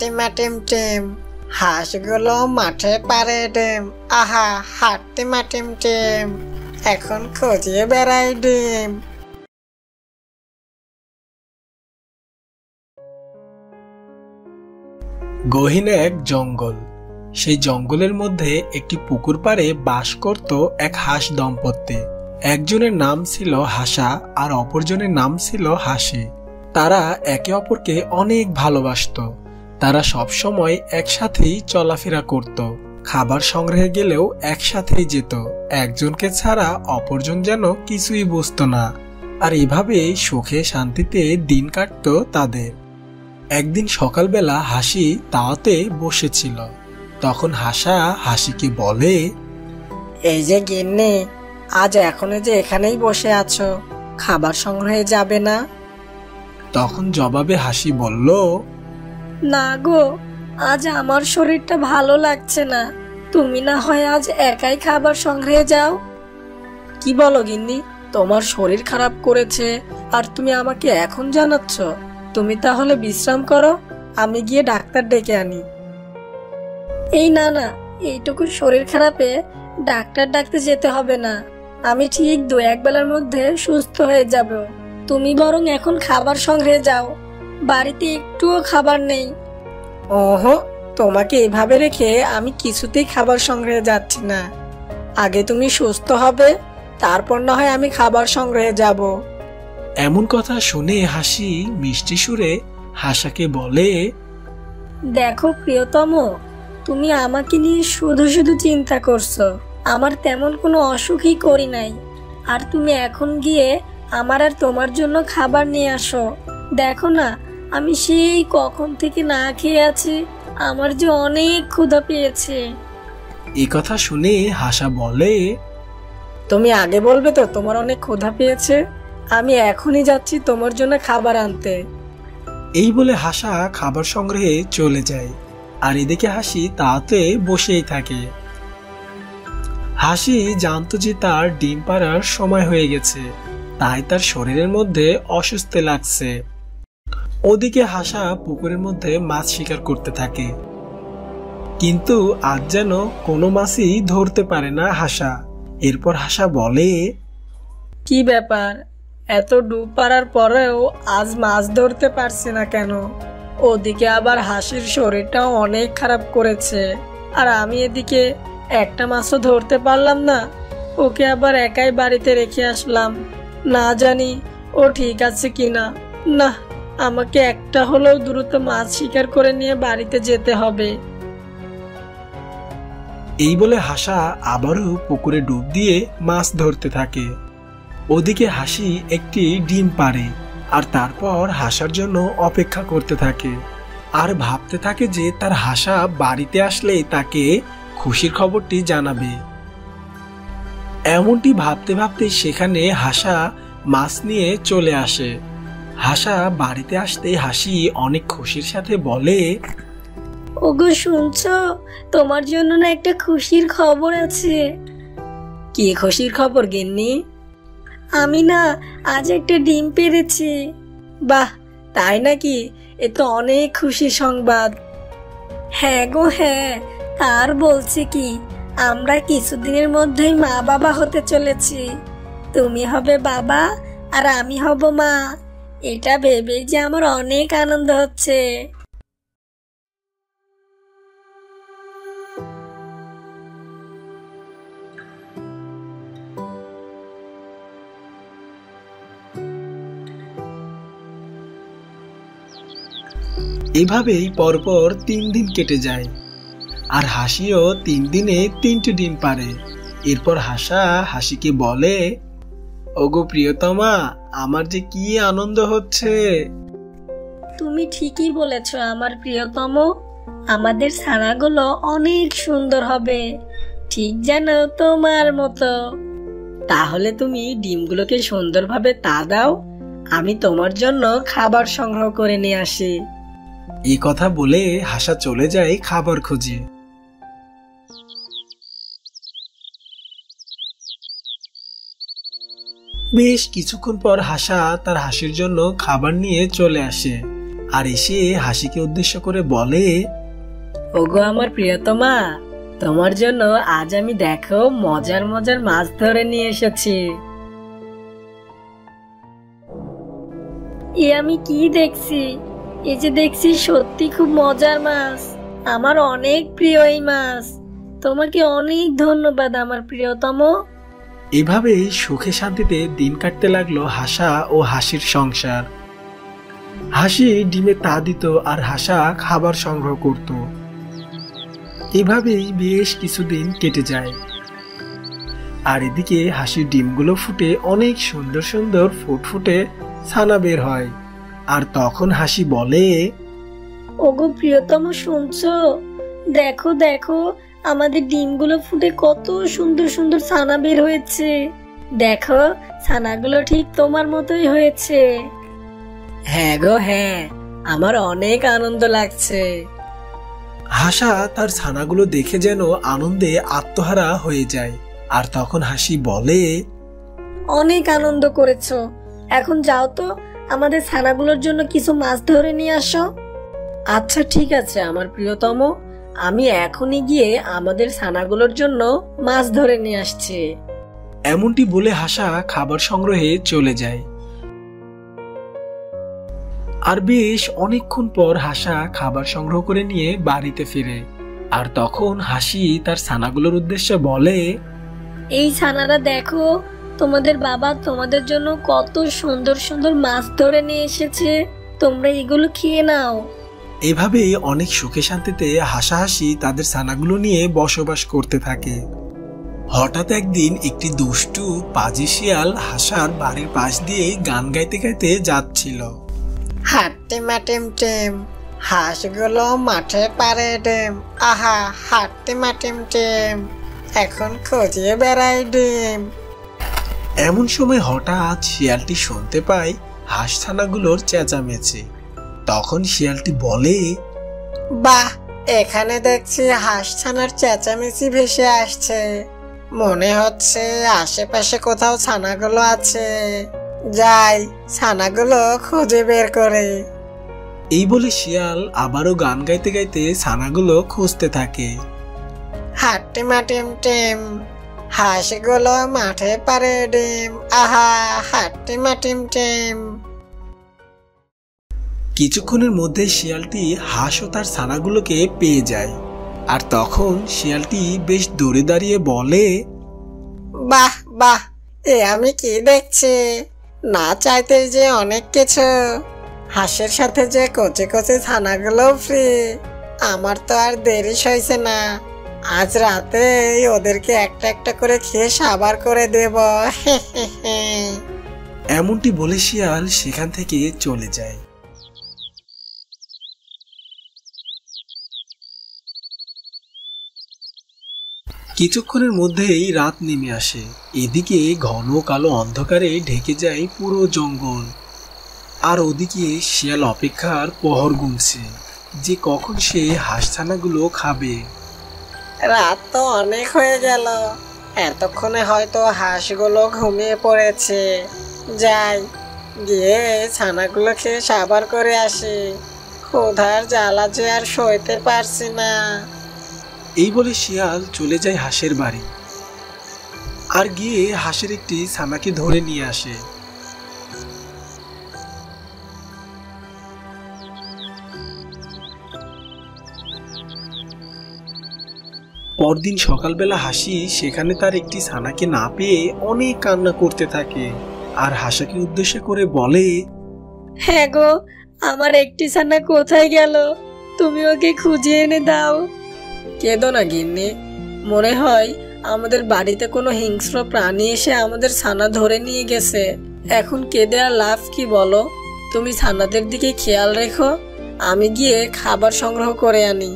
টিমা team team, হাঁসগুলো মাঠে পারে ডিম। আহা, টিমা টিম টিম, এখন খুঁজিয়ে বেড়াই ডিম। গহীন এক জঙ্গল। সেই জঙ্গলের মধ্যে একটি পুকুর পাড়ে বাস করত এক হাঁস দম্পতি। একজনের নাম ছিল হাসা আর অপরজনের নাম ছিল হাসি। তারা একে অপরকে অনেক ভালোবাসত। তারা সব সময় একসাথেই চলাফেরা করত, খাবার সংগ্রহে গেলেও একসাথেই যেত। একজনকে ছাড়া অপরজন যেন কিছুই বুঝত না। আর এভাবেই সুখে শান্তিতে দিন কাটতো তাদের। একদিন সকালবেলা হাসি তাওয়াতে বসেছিল। তখন হাসা হাসিকে বলে, এই যে গিন্নি, আজ এখনো যে এখানেই বসে আছো, খাবার সংগ্রহে যাবে না? তখন জবাবে হাসি বলল, না গো, আজ আমার শরীরটা ভালো লাগছে না। তুমি না হয় আজ একাই খাবার সংগ্রহে যাও। কি বলো গিন্নি, তোমার শরীর খারাপ করেছে আর তুমি আমাকে এখন জানাচ্ছ? তুমি তাহলে বিশ্রাম করো, আমি গিয়ে ডাক্তার ডেকে আনি। এই না না, এইটুকু শরীর খারাপে ডাক্তার ডাকতে যেতে হবে না। আমি ঠিক 2-1 বেলার মধ্যে সুস্থ হয়ে যাব। তুমি বরং এখন খাবার সংগ্রহে যাও, বাড়িতে একটুও খাবার নেই। ওহো, তোমাকে এভাবে রেখে আমি কিছুতেই খাবার সংগ্রহে যাচ্ছি না। আগে তুমি সুস্থ হবে, তারপর না হয় আমি খাবার সংগ্রহে যাব। এমন কথা শুনে হাসি মিষ্টি সুরে হাসাকে বলে, দেখো প্রিয়তম, তুমি আমাকে নিয়ে শুধু শুধু চিন্তা করছো। আমার তেমন কোনো অসুখই করি নাই। আর তুমি এখন গিয়ে আমার আর তোমার জন্য খাবার নিয়ে আসো। দেখো না, আমি সেই কখন থেকে না খেয়ে আছি, আমার যে অনেক ক্ষুধা পেয়েছে। এই কথা শুনে হাসা বলে, তুমি আগে বলবে তো তোমার অনেক ক্ষুধা পেয়েছে? আমি এখনই যাচ্ছি তোমার জন্য খাবার আনতে। এই বলে হাসা খাবার সংগ্রহে চলে যায়। আর এদিকে হাসি তাতে বসেই থাকে। হাসি জানতো যে তার ডিম পাড়ার সময় হয়ে গেছে, তাই তার শরীরের মধ্যে অসুস্থ লাগছে। ওদিকে হাসা পুকুরের মধ্যে মাছ শিকার করতে থাকে, কিন্তু আজ যেন কোনো মাছই ধরতে পারে না হাসা। এরপর হাসা বলে, কি ব্যাপার, এত ডুব পাড়ার পরেও আজ মাছ ধরতে পারছি না কেন? ওদিকে আবার হাসির শরীরটাও অনেক খারাপ করেছে, আর আমি এদিকে একটা মাছও ধরতে পারলাম না। ওকে আবার একাই বাড়িতে রেখে আসলাম, না জানি ও ঠিক আছে কিনা। না, আমাকে একটা হলেও দ্রুত মাছ শিকার করে নিয়ে বাড়িতে যেতে হবে। এই বলে হাসা আবারও পুকুরে ডুব দিয়ে মাছ ধরতে থাকে। ওদিকে হাসি একটি ডিম পাড়ে আর তারপর হাসার জন্য অপেক্ষা করতে থাকে। আর ভাবতে থাকে যে তার হাসা বাড়িতে আসলেই তাকে খুশির খবরটি জানাবে। এমনটি ভাবতে ভাবতে সেখানে হাসা মাছ নিয়ে চলে আসে। হাসা বাড়িতে আসতে হাসি অনেক খুশির সাথে বলে, ওগো শুনছো, তোমার জন্য না একটা খুশির খবর আছে। কি খুশির খবর গিন্নি? আমি না আজ একটা ডিম পেড়েছি। বাহ, তাই নাকি? এ তো অনেক খুশির সংবাদ। হ্যাঁ গো হ্যাঁ, তার বলছি কি, আমরা কিছুদিনের মধ্যেই মা বাবা হতে চলেছি। তুমি হবে বাবা আর আমি হব মা। এটা ভেবেই যে আমার অনেক আনন্দ হচ্ছে। এভাবেই পরপর 3 দিন কেটে যায় আর হাসিও 3 দিনে 3টি ডিম পারে। এরপর হাসা হাসিকে বলে, ওগো প্রিয়তমা, আমার যে কি আনন্দ হচ্ছে। তুমি ঠিকই বলেছ আমার প্রিয়তম, আমাদের ছানাগুলো অনেক সুন্দর হবে, ঠিক যেন তোমার মতো। তাহলে তুমি ডিমগুলোকে সুন্দরভাবে তা দাও, আমি তোমার জন্য খাবার সংগ্রহ করে নিয়ে আসি। এই কথা বলে হাসা চলে যায় খাবার খুঁজে। বেশ কিছুক্ষণ পর হাসা তার হাসির জন্য খাবার নিয়ে চলে আসে। আর এসে হাসিকে উদ্দেশ্য করে বলে, ওগো আমার প্রিয়তমা, তোমার জন্য আজ আমি দেখো মজার মজার মাছ ধরে নিয়ে এসেছি। এ আমি কি দেখছি? এই যে দেখছি সত্যি খুব মজার মাছ। আমার অনেক প্রিয় এই মাছ। তোমাকে অনেক ধন্যবাদ আমার প্রিয়তম। এভাবেই সুখে শান্তিতে দিন কাটতে লাগলো হাসা ও হাসির সংসার। হাসি ডিমে তা দিত আর হাসা খাবার সংগ্রহ করত। এভাবেই বেশ কিছুদিন কেটে যায়। আর এদিকে হাসির ডিমগুলো ফুটে অনেক সুন্দর সুন্দর ফুটফুটে ছানা বের হয়। আর তখন হাসি বলে, ওগো প্রিয়তম, শুনছো? দেখো দেখো, আমাদের ডিমগুলো ফুটে কত সুন্দর সুন্দর ছানা বের হয়েছে। দেখো, ছানাগুলো ঠিক তোমার মতোই হয়েছে। হ্যাঁ গো হ্যাঁ, আমার অনেক আনন্দ লাগছে। হাসা তার ছানাগুলো দেখে যেন আনন্দে আত্মহারা হয়ে যায়। আর তখন হাসি বলে, অনেক আনন্দ করেছো। এখন যাও তো, আমাদের ছানাগুলোর জন্য কিছু মাছ ধরে নিয়ে আসো। আচ্ছা ঠিক আছে আমার প্রিয়তম, আমি এখনই গিয়ে আমাদের ছানাগুলোর জন্য মাছ ধরে নিয়ে আসছি। এমনটি বলে হাসা খাবার সংগ্রহে চলে যায়। আর বেশ অনেকক্ষণ পর হাসা খাবার সংগ্রহ করে নিয়ে বাড়িতে ফিরে। আর তখন হাসি তার ছানাগুলোর উদ্দেশ্যে বলে, এই ছানারা দেখো, তোমাদের বাবা তোমাদের জন্য কত সুন্দর সুন্দর মাছ ধরে নিয়ে এসেছে। তোমরা এগুলো খেয়ে নাও। এভাবেই অনেক সুখে শান্তিতে হাসাহাসি তাদের ছানাগুলো নিয়ে বসবাস করতে থাকে। হঠাৎ একদিন একটি দুষ্টু পাজি শিয়াল হাসার বাড়ির পাশ দিয়ে গান গাইতে গাইতে যাচ্ছিল। হাঁটতে মাটিম টিম, হাঁসগুলো মাঠে পারে ডিম। আহা হাঁটতে মাটিম টিম, এখন খুঁজিয়ে বেড়াই ডিম। এমন সময় হঠাৎ শিয়ালটি শুনতে পায় হাঁস ছানাগুলোর চেঁচামেচি। তখন শিয়ালটি বলে, বাহ, এখানে দেখছি হাঁস ছানার চেঁচামেচি ভেসে আসছে। মনে হচ্ছে আশেপাশে কোথাও ছানাগুলো আছে। যাই, ছানাগুলো খুঁজে বের করে। এই বলে শিয়াল আবারও গান গাইতে গাইতে ছানাগুলো খুঁজতে থাকে। হাঁটতে মাটিম টিম, হাঁসগুলো মাঠে পারে ডিম। আহা হাঁটতে মাটিম টিম। কিছুক্ষণের মধ্যে শিয়ালটি হাঁস ও তার ছানাগুলোকে পেয়ে যায়। আর তখন শিয়ালটি বেশ দূরে দাঁড়িয়ে বলে, বাহ বাহ, এ আমি কি দেখছি? না চাইতে যে অনেক কিছু। হাঁসের সাথে যে কচি কচি ছানাগুলো ফ্রি। আমার তো আর দেরি সইছে না। আজ রাতে ওদেরকে একটা একটা করে খেয়ে সাবার করে দেব। এমনটি বলে শিয়াল সেখান থেকে চলে যায়। কিছুক্ষণের মধ্যেই রাত নেমে আসে। এদিকে ঘন কালো অন্ধকারে ঢেকে যায় পুরো জঙ্গল। আর ওদিকে শিয়াল অপেক্ষার প্রহর গুনছে যে কখন সে হাঁসছানাগুলো খাবে। রাত তো অনেক হয়ে গেল, এতক্ষণে হয়তো হাঁসগুলো ঘুমিয়ে পড়েছে। যাই, গিয়ে ছানাগুলো খেয়ে সাবার করে আসি। ক্ষুধার জ্বালা যে আর সইতে পারছি না। এই বলে শিয়াল চলে যায় হাঁসের বাড়ি। আর গিয়ে হাঁসের একটি ছানাকে ধরে নিয়ে আসে। পরদিন সকালবেলা হাসি সেখানে তার একটি ছানাকে না পেয়ে অনেক কান্না করতে থাকে। আর হাসাকে উদ্দেশ্য করে বলে, হ্যাঁ গো, আমার একটি ছানা কোথায় গেল? তুমি ওকে খুঁজে এনে দাও। কেঁদো না গিন্নি, মনে হয় আমাদের বাড়িতে কোনো হিংস্র প্রাণী এসে আমাদের ছানা ধরে নিয়ে গেছে। এখন কেঁদে আর লাভ কি বলো? তুমি ছানাদের দিকে খেয়াল রেখো, আমি গিয়ে খাবার সংগ্রহ করে আনি।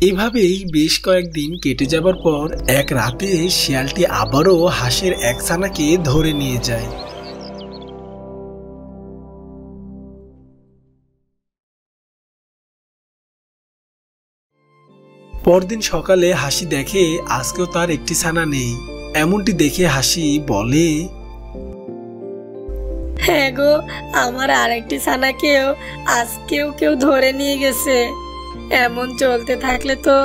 এভাবেই বেশ কয়েকদিন কেটে যাবার পর এক রাতে শিয়ালটি আবারও হাঁসের এক ছানাকে ধরে নিয়ে যায়। পরদিন সকালে হাসি দেখে আজকেও তার একটি ছানা নেই। এমনটি দেখে হাসি বলে, হ্যাঁ গো, আমার আরেকটি ছানাকেও আজকেও কেউ ধরে নিয়ে গেছে। এমন চলতে থাকলে তো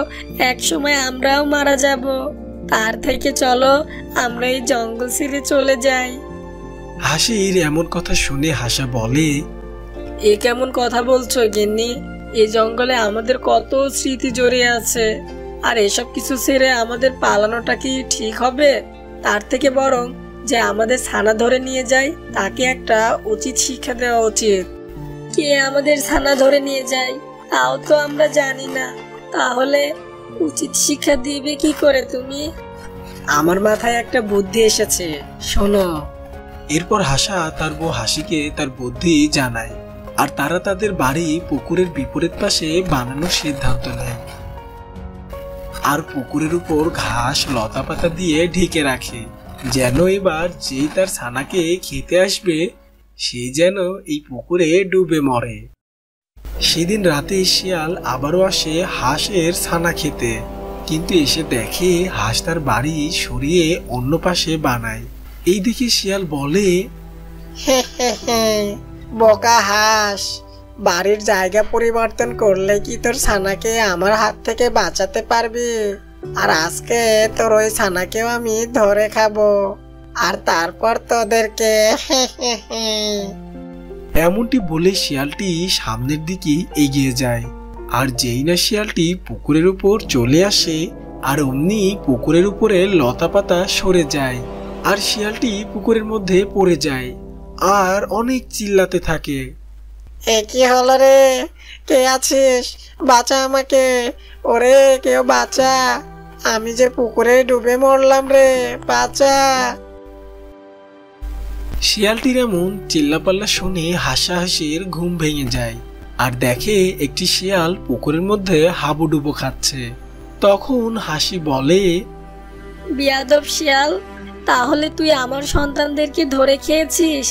এক সময় আমরাও মারা যাব। তার থেকে চলো আমরা এই জঙ্গল ছেড়ে চলে যাই। হাসির এমন কথা শুনে হাসা বলে, এ কেমন কথা বলছো গিন্নি? এই জঙ্গলে আমাদের কত স্মৃতি জড়িয়ে আছে, আর এসব কিছু ছেড়ে আমাদের পালানোটা কি ঠিক হবে? তার থেকে বরং যে আমাদের ছানা ধরে নিয়ে যায় তাকে একটা উচিত শিক্ষা দেওয়া উচিত। কে আমাদের ছানা ধরে নিয়ে যায় তাও তো আমরা জানি না, তাহলে উচিত শিক্ষা দিবে কি করে তুমি? আমার মাথায় একটা বুদ্ধি এসেছে, শোনো। এরপর হাসা তার বউ হাসিকে তার বুদ্ধি জানায়, আর তারা তাদের বাড়ি পুকুরের বিপরীত পাশে বানানোর সিদ্ধান্ত নেয়, আর পুকুরের উপর ঘাস লতা পাতা দিয়ে ঢেকে রাখে, যেন এবার যেই তার ছানাকে খেতে আসবে সে যেন এই পুকুরে ডুবে মরে। সেদিন রাতে শিয়াল আবারও আসে হাঁসের ছানা খেতে, কিন্তু এসে দেখে হাঁস তার বাড়ি সরিয়ে অন্য পাশে বানায়। এই দেখে শিয়াল বলে, বোকা হাঁস, বাড়ির জায়গা পরিবর্তন করলে কি তোর ছানাকে আমার হাত থেকে বাঁচাতে পারবি? আর আজকে তোর ওই ছানাকেও আমি ধরে খাবো, আর তারপর তোদেরকে। এমনটি বলে শিয়ালটি সামনের দিকে এগিয়ে যায়, আর যেই না শিয়ালটি পুকুরের উপর চলে আসে আর অমনি পুকুরের উপরে লতা পাতা সরে যায়, আর শিয়ালটি পুকুরের মধ্যে পড়ে যায় আর অনেক চিল্লাতে থাকে, এ কি হলো রে? কে আছিস? বাঁচা আমাকে, ওরে কেউ বাঁচা, আমি যে পুকুরে ডুবে মরলাম রে, বাঁচা। শিয়ালটির এমন চিল্লাপাল্লা শুনে হাসাহাসির ঘুম ভেঙে যায়, আর দেখে একটি শিয়াল পুকুরের মধ্যে হাবুডুবু খাচ্ছে। তখন হাসি বলে, বিয়াদব শিয়াল, তাহলে তুই আমার সন্তানদেরকে ধরে খেয়েছিস,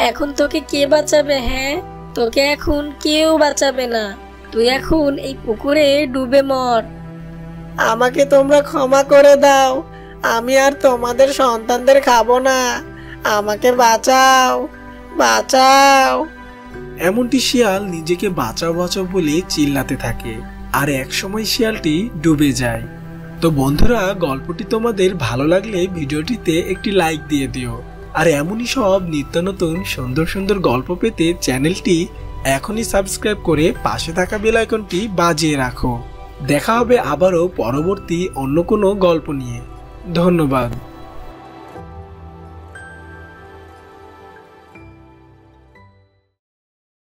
এখন তোকে কে বাঁচাবে? হ্যাঁ, তোকে এখন কেউ বাঁচাবে না, তুই এখন এই পুকুরে ডুবে মর। আমাকে তোমরা ক্ষমা করে দাও, আমি আর তোমাদের সন্তানদের খাবো না, আমাকে বাঁচাও, বাঁচাও। এমনটি শিয়াল নিজেকে বাঁচাও বাঁচাও বলে চিল্লাতে থাকে, আর একসময় শিয়ালটি ডুবে যায়। তো বন্ধুরা, গল্পটি তোমাদের ভালো লাগলে ভিডিওটিতে একটি লাইক দিয়ে দিও, আর এমনই সব নিত্য নতুন সুন্দর সুন্দর গল্প পেতে চ্যানেলটি এখনই সাবস্ক্রাইব করে পাশে থাকা বেল আইকনটি বাজিয়ে রাখো। দেখা হবে আবারও পরবর্তী অন্য কোনো গল্প নিয়ে। ধন্যবাদ।